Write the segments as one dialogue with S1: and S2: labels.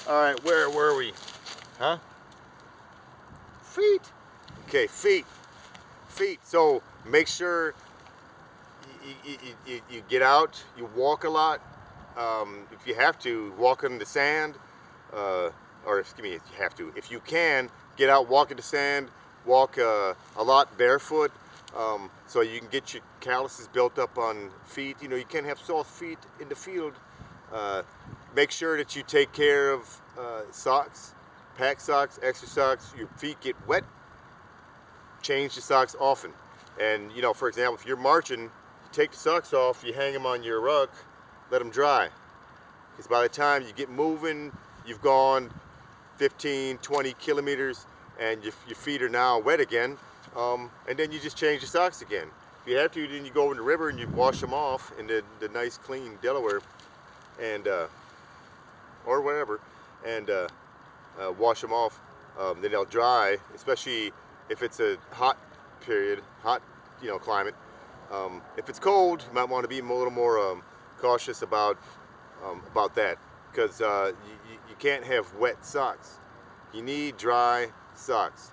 S1: All right, where were we? Huh? Feet. Okay, feet. Feet. So make sure you get out, you walk a lot. If you have to, walk in the sand. Or excuse me, if you have to. If you can, get out, walk in the sand, walk a lot barefoot. So you can get your calluses built up on feet. You know, you can't have soft feet in the field. Make sure that you take care of socks, pack socks, extra socks. Your feet get wet, change the socks often. And you know, for example, if you're marching, you take the socks off, you hang them on your rug, let them dry. Because by the time you get moving, you've gone 15, 20 kilometers and your feet are now wet again. And then you just change the socks again. If you have to, then you go in the river and you wash them off in the nice clean Delaware and or wherever, and wash them off. Then they'll dry, especially if it's a hot period, hot climate. If it's cold, you might want to be a little more cautious about that, because you can't have wet socks. You need dry socks.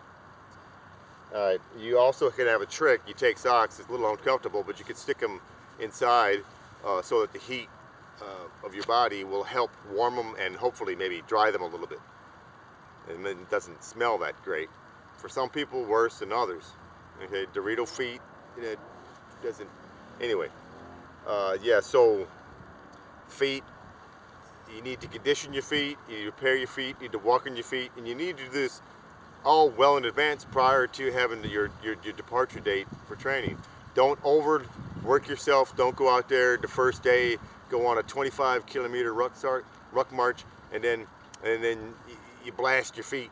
S1: You also can have a trick. You take socks, it's a little uncomfortable, but you can stick them inside so that the heat of your body will help warm them and hopefully maybe dry them a little bit. And then it doesn't smell that great. For some people, worse than others. Okay, Dorito feet, it doesn't. Anyway, yeah, so feet, you need to condition your feet, you need to repair your feet, you need to walk on your feet, and you need to do this all well in advance prior to having your departure date for training. Don't overwork yourself. Don't go out there the first day, go on a 25-kilometer ruck march, and then you blast your feet.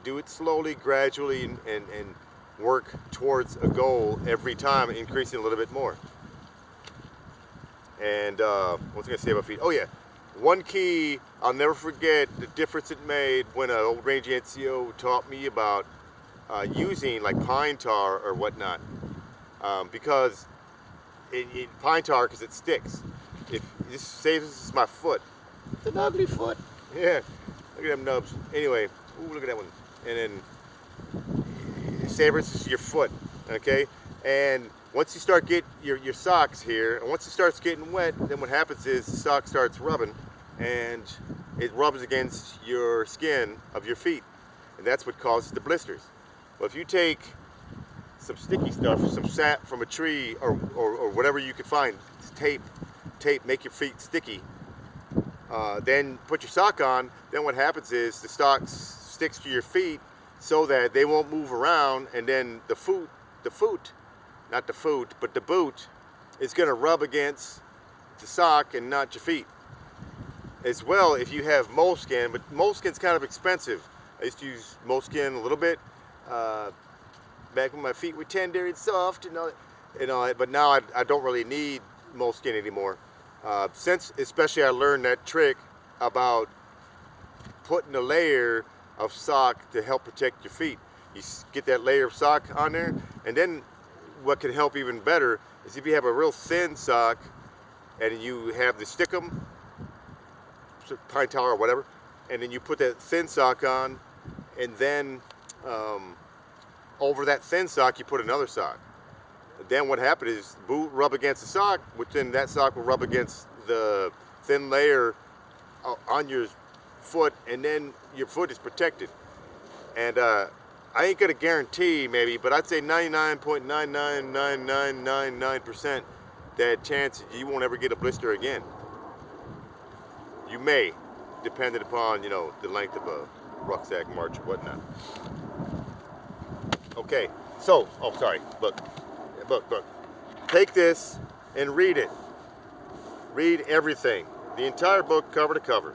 S1: Do it slowly, gradually, and work towards a goal every time, increasing a little bit more. And what was I going to say about feet? Oh yeah, one key I'll never forget, the difference it made when an old Ranger NCO taught me about using like pine tar or whatnot, because pine tar, because it sticks. If this say this is my foot, it's an ugly foot. Yeah, look at them nubs. Anyway, ooh, look at that one. And then say this is your foot, okay? And once you start getting your socks here, and once it starts getting wet, then what happens is the sock starts rubbing, and it rubs against your skin of your feet, and that's what causes the blisters. Well, if you take some sticky stuff, some sap from a tree, or whatever you can find, tape, make your feet sticky, then put your sock on, then what happens is the sock sticks to your feet so that they won't move around, and then the boot is going to rub against the sock and not your feet. As well, if you have moleskin, but moleskin's kind of expensive. I used to use moleskin a little bit back when my feet were tender and soft and all that, but now I don't really need moleskin anymore. Since especially I learned that trick about putting a layer of sock to help protect your feet. You get that layer of sock on there, and then what can help even better is if you have a real thin sock and you have the stickum, pine tar or whatever, and then you put that thin sock on, and then over that thin sock you put another sock. Then what happens is the boot rub against the sock, which then that sock will rub against the thin layer on your foot, and then your foot is protected. And I ain't gonna guarantee maybe, but I'd say 99.99999% that chance you won't ever get a blister again. You may, depending upon the length of a rucksack march or whatnot. Okay, so sorry. Look. Take this and read it. Read everything, the entire book, cover to cover.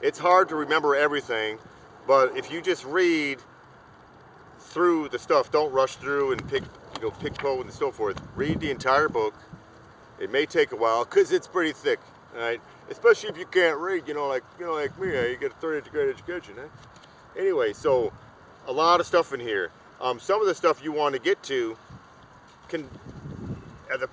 S1: It's hard to remember everything, but if you just read through the stuff, don't rush through and pick quote and so forth. Read the entire book. It may take a while because it's pretty thick, all right? Especially if you can't read, like me, you get a third grade education, eh? Anyway, so a lot of stuff in here. Some of the stuff you want to get to can the